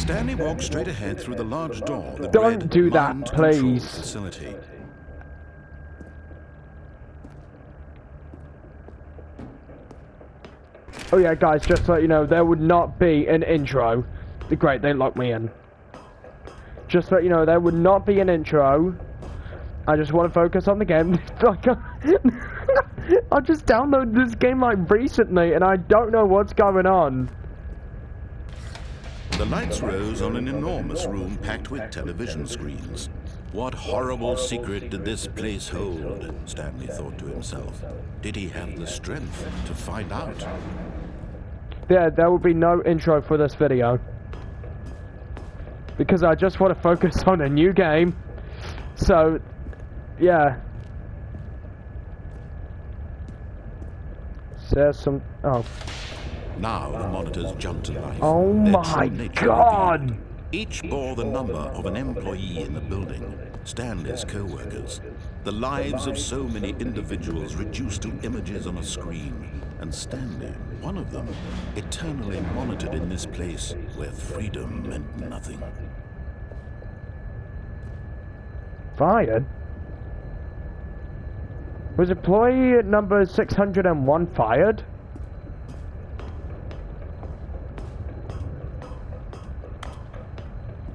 Stanley walked straight ahead through the large door that Don't read do that, Mind Control please. Facility. Oh yeah, guys, just so you know, there would not be an intro. Great, they locked me in. Just so you know, there would not be an intro. I just want to focus on the game. Like, I just downloaded this game like recently, and I don't know what's going on. The lights rose on an enormous room packed with television screens. What horrible secret did this place hold? Stanley thought to himself. Did he have the strength to find out? Yeah, there will be no intro for this video. Because I just want to focus on a new game. So, yeah. There's some... Oh. Now the monitors jumped to life. Oh my God! Each bore the number of an employee in the building, Stanley's co-workers. The lives of so many individuals reduced to images on a screen. And Stanley, one of them, eternally monitored in this place where freedom meant nothing. Fired? Was employee number 601 fired?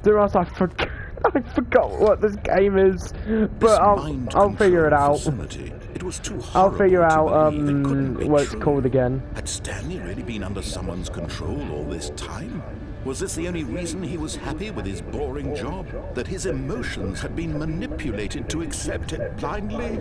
I forgot what this game is, but I'll figure it out. It was too I'll figure out what it's true. called again. Had Stanley really been under someone's control all this time? Was this the only reason he was happy with his boring job? That his emotions had been manipulated to accept it blindly?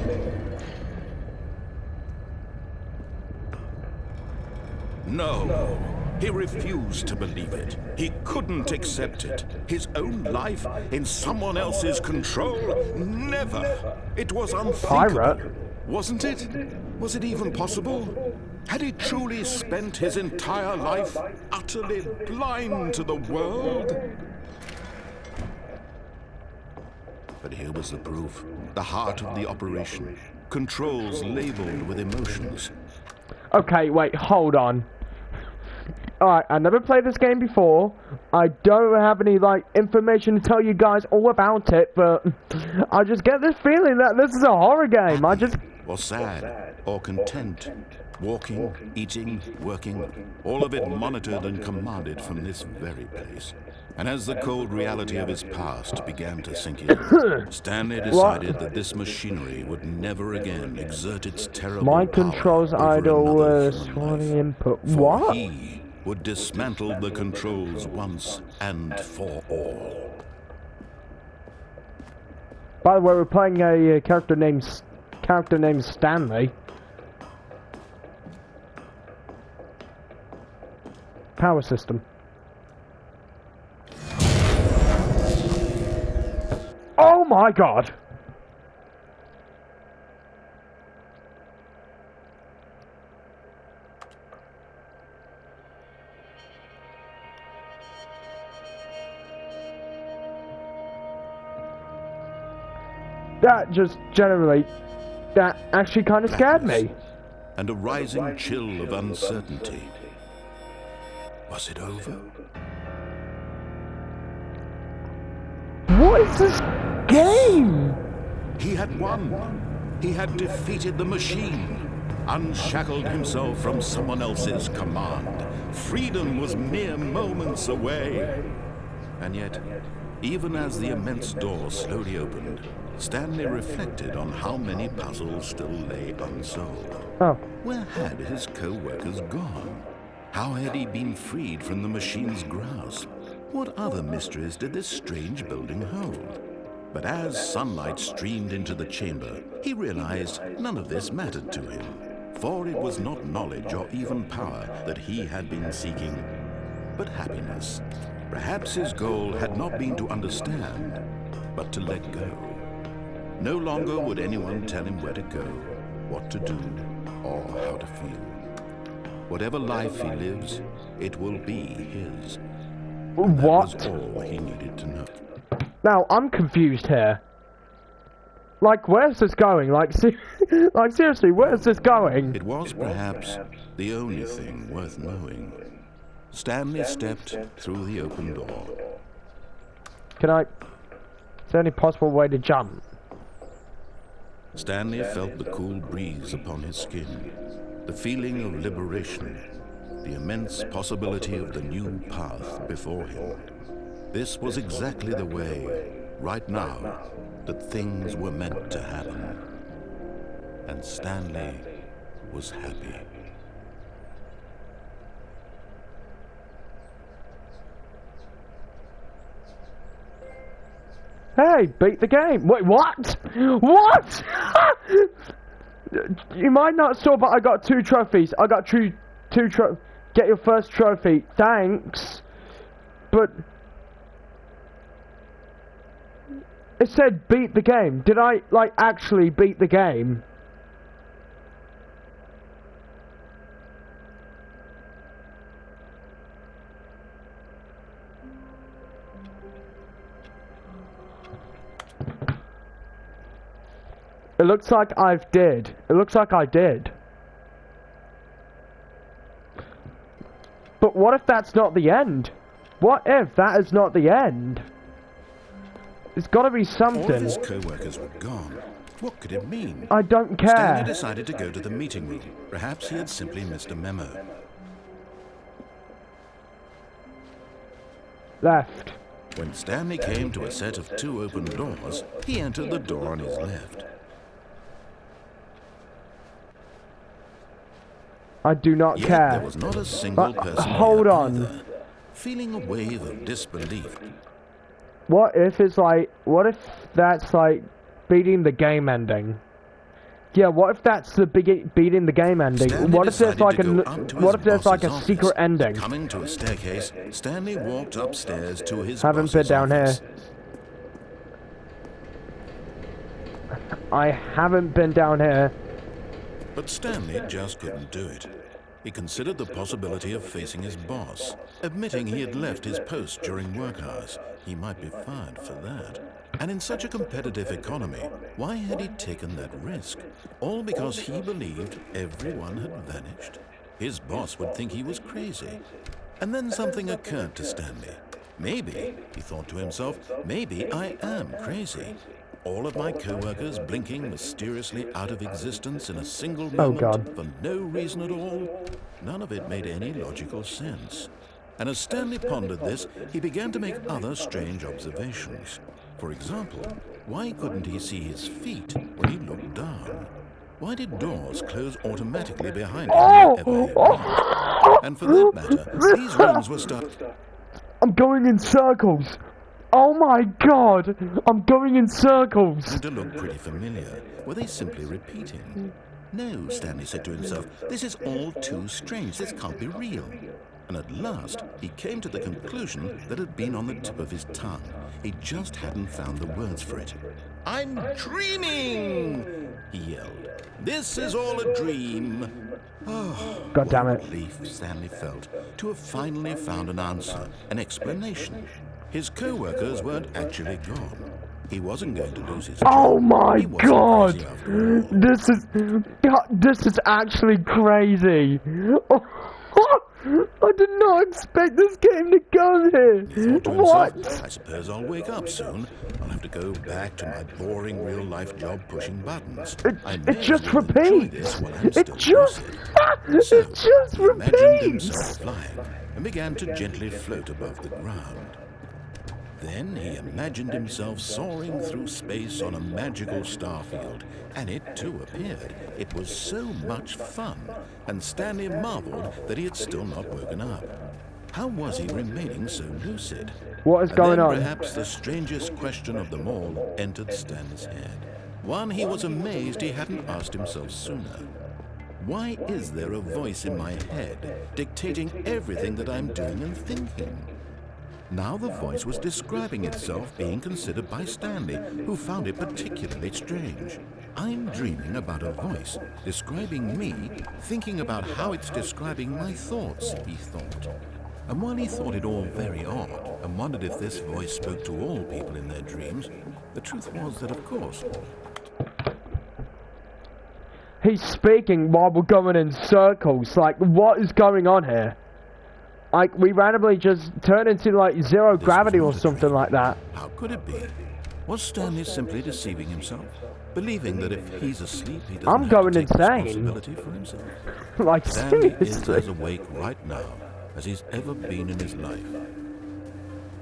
No. He refused to believe it. He couldn't accept it. His own life in someone else's control? Never. It was unthinkable. Pirate? Wasn't it? Was it even possible? Had he truly spent his entire life utterly blind to the world? But here was the proof. The heart of the operation. Controls labeled with emotions. Okay, wait, hold on. Alright, I never played this game before. I don't have any, like, information to tell you guys all about it, but I just get this feeling that this is a horror game. Or sad, or content. Walking, eating, working, all of it monitored and commanded from this very place. And as the cold reality of his past began to sink in, Stanley decided that this machinery would never again exert its terrible Mind power controls over idle another was human life. input. For What? he would dismantle the controls once and for all. By the way, we're playing a character named Stanley. Power system. Oh my God! That actually kind of scared me. And a rising chill of uncertainty. Was it over? What is this game? He had won. He had defeated the machine. Unshackled himself from someone else's command. Freedom was mere moments away. And yet, even as the immense door slowly opened, Stanley reflected on how many puzzles still lay unsolved. Oh. Where had his co-workers gone? How had he been freed from the machine's grasp? What other mysteries did this strange building hold? But as sunlight streamed into the chamber, he realized none of this mattered to him. For it was not knowledge or even power that he had been seeking, but happiness. Perhaps his goal had not been to understand, but to let go. No longer would anyone tell him where to go, what to do, or how to feel. Whatever life he lives, it will be his. What? That was all he needed to know. Now, I'm confused here. Like, where's this going? Like, like seriously, where's this going? It was perhaps the only thing worth knowing. Stanley stepped through the open door. Can I... Is there any possible way to jump? Stanley felt the cool breeze upon his skin, the feeling of liberation, the immense possibility of the new path before him. This was exactly the way, right now, that things were meant to happen. And Stanley was happy. Hey, beat the game. Wait, what? What? You might not saw, but I got 2 trophies. I got two trophies. Get your first trophy. Thanks. But it said beat the game. Did I, like, actually beat the game? It looks like I've did. It looks like I did. But what if that's not the end? What if that is not the end? There's gotta be something. All of his co-workers were gone. What could it mean? I don't care. Stanley decided to go to the meeting room. Perhaps he had simply missed a memo. Left. When Stanley came to a set of 2 open doors, he entered the door on his left. I do not Yet care. there was not a single person hold there on. either. Feeling a wave of disbelief, What if it's like, what if that's like beating the game ending? Yeah, what if that's the beating the game ending? Stanley What if there's like decided to go up to what his if there's like a boss's secret office. ending? Coming to a staircase, Stanley walked upstairs to his Haven't been boss's down office. here. I haven't been down here. But Stanley just couldn't do it. He considered the possibility of facing his boss, admitting he had left his post during work hours. He might be fired for that. And in such a competitive economy, why had he taken that risk? All because he believed everyone had vanished. His boss would think he was crazy. And then something occurred to Stanley. Maybe, he thought to himself, maybe I am crazy. All of my co-workers blinking mysteriously out of existence in a single moment for no reason at all. None of it made any logical sense. And as Stanley pondered this, he began to make other strange observations. For example, why couldn't he see his feet when he looked down? Why did doors close automatically behind him wherever he went? And for that matter, these rooms were stuck. I'm going in circles. Oh my god! I'm going in circles! And to look pretty familiar. Were they simply repeating? No, Stanley said to himself, this is all too strange. This can't be real. And at last, he came to the conclusion that had been on the tip of his tongue. He just hadn't found the words for it. I'm dreaming! He yelled. This is all a dream. Oh, God damn it. what relief Stanley felt to have finally found an answer, an explanation. His co-workers weren't actually gone. He wasn't going to lose his job. Oh my He wasn't god! crazy after all. This is actually crazy! I did not expect this game to go here! He thought to What? himself, I suppose I'll wake up soon. I'll have to go back to my boring real-life job pushing buttons. It just repeats! It just He imagined repeats! himself flying and began to gently float above the ground. Then he imagined himself soaring through space on a magical starfield, and it too appeared. It was so much fun, and Stanley marveled that he had still not woken up. How was he remaining so lucid? What is going on? Perhaps the strangest question of them all entered Stanley's head. One he was amazed he hadn't asked himself sooner. Why is there a voice in my head dictating everything that I'm doing and thinking? Now the voice was describing itself being considered by Stanley, who found it particularly strange. I'm dreaming about a voice describing me, thinking about how it's describing my thoughts, he thought. And while he thought it all very odd, and wondered if this voice spoke to all people in their dreams, the truth was that, of course, He's speaking while we're going in circles. Like, what is going on here? like, we randomly just turn into, like, zero This gravity or wasn't a something dream. like that. How could it be? Was Stanley simply deceiving himself? Believing that if he's asleep, he doesn't I'm have going to take insane. responsibility for himself? Like, Stanley is seriously. as awake right now as he's ever been in his life.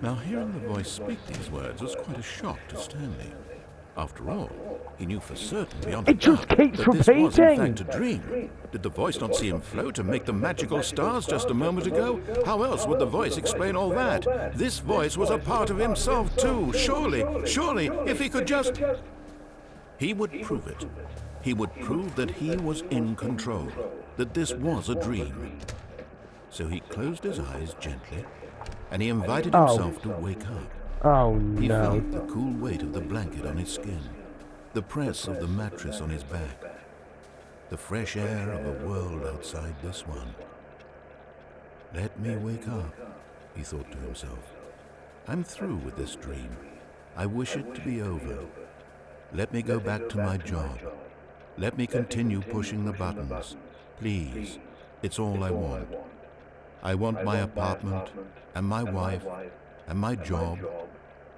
Now, hearing the voice speak these words was quite a shock to Stanley. After all, he knew for certain beyond a It just doubt keeps that this was in repeating. fact a dream. Did the voice not see him float and make the magical stars just a moment ago? How else would the voice explain all that? This voice was a part of himself too. Surely, if he could just... He would prove it. He would prove that he was in control, that this was a dream. So he closed his eyes gently, and he invited himself to wake up. Oh, He no. felt the cool weight of the blanket on his skin, the press of the mattress on his back, the fresh air of a world outside this one. Let me wake up, he thought to himself. I'm through with this dream. I wish it to be over. Let me go back to my job. Let me continue pushing the buttons. Please, it's all I want. I want my apartment, and my wife, and my job.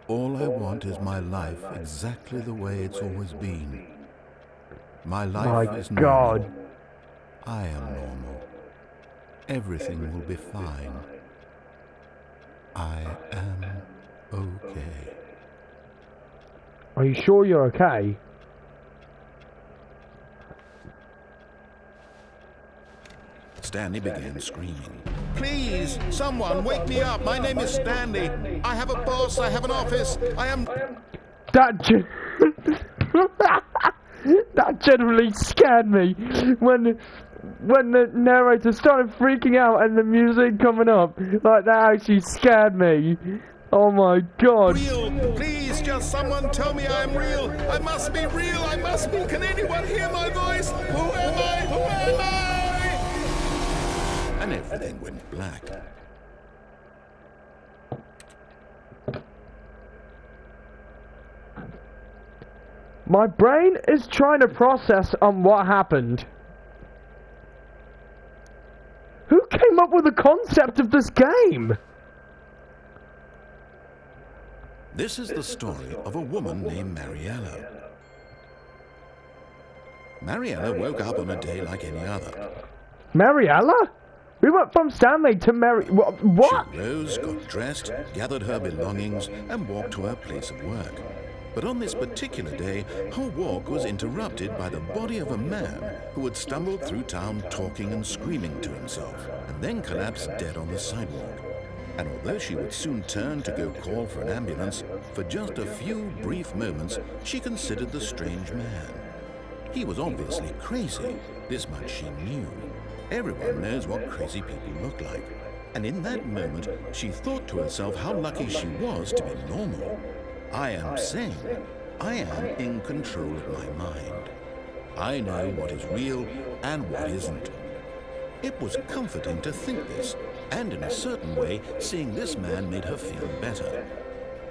All I want is my life exactly the way it's always been. My life is normal. God. I am normal. Everything will be fine. I am okay. Are you sure you're okay? Stanley began screaming. Please, someone, wake me up. My name is Stanley. I have a boss. I have an office. I am... That that generally scared me when the narrator started freaking out and the music coming up. Like, that actually scared me. Oh my God. real. Please, just someone tell me I'm real. I must be real. I must be. Can anyone hear my voice? Who am I? Who am I? And everything went black. My brain is trying to process on what happened. Who came up with the concept of this game? This is the story of a woman named Mariella. Mariella woke up on a day like any other. Mariella? We went from Stanley to What? She rose, got dressed, gathered her belongings, and walked to her place of work. But on this particular day, her walk was interrupted by the body of a man who had stumbled through town talking and screaming to himself, and then collapsed dead on the sidewalk. And although she would soon turn to go call for an ambulance, for just a few brief moments, she considered the strange man. He was obviously crazy. This much she knew. Everyone knows what crazy people look like. And in that moment, she thought to herself how lucky she was to be normal. I am sane. I am in control of my mind. I know what is real and what isn't. It was comforting to think this, and in a certain way, seeing this man made her feel better.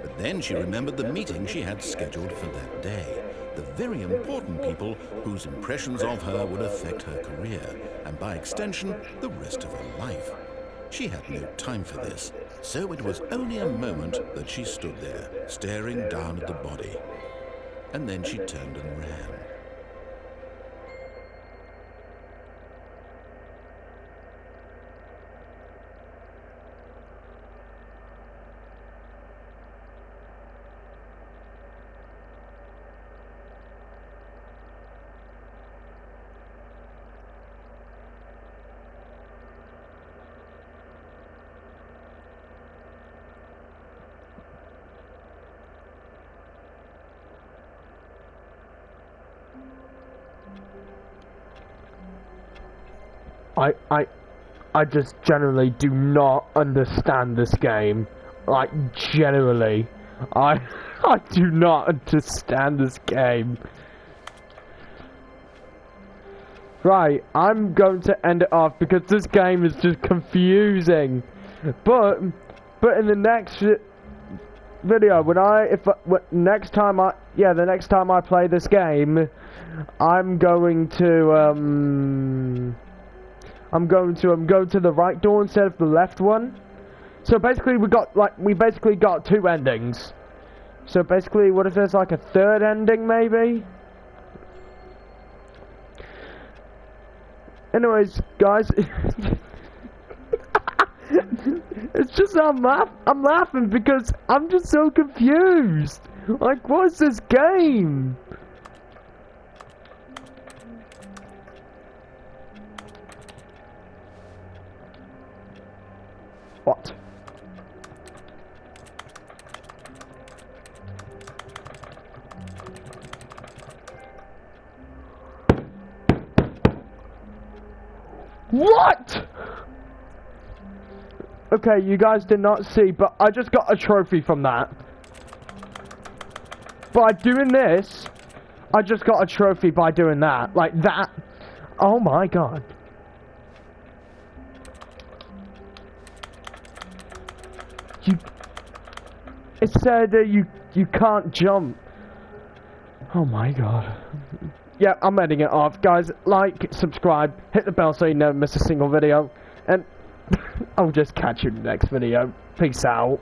But then she remembered the meeting she had scheduled for that day. The very important people whose impressions of her would affect her career, and by extension, the rest of her life. She had no time for this, so it was only a moment that she stood there, staring down at the body. And then she turned and ran. I just generally do not understand this game. Like, generally. I do not understand this game. Right, I'm going to end it off because this game is just confusing. But in the next video, the next time I play this game, I'm going to I'm going to go to the right door instead of the left one. So basically we basically got two endings. So basically, what if there's like a third ending maybe? Anyways, guys, it's just I'm laughing because I'm just so confused. Like, what's this game? What? What? Okay, you guys did not see, but I just got a trophy from that. By doing this, I just got a trophy by doing that. Like that. Oh my god. It said you can't jump. Oh my god. Yeah, I'm ending it off. Guys, like, subscribe, hit the bell so you never miss a single video. And I'll just catch you in the next video. Peace out.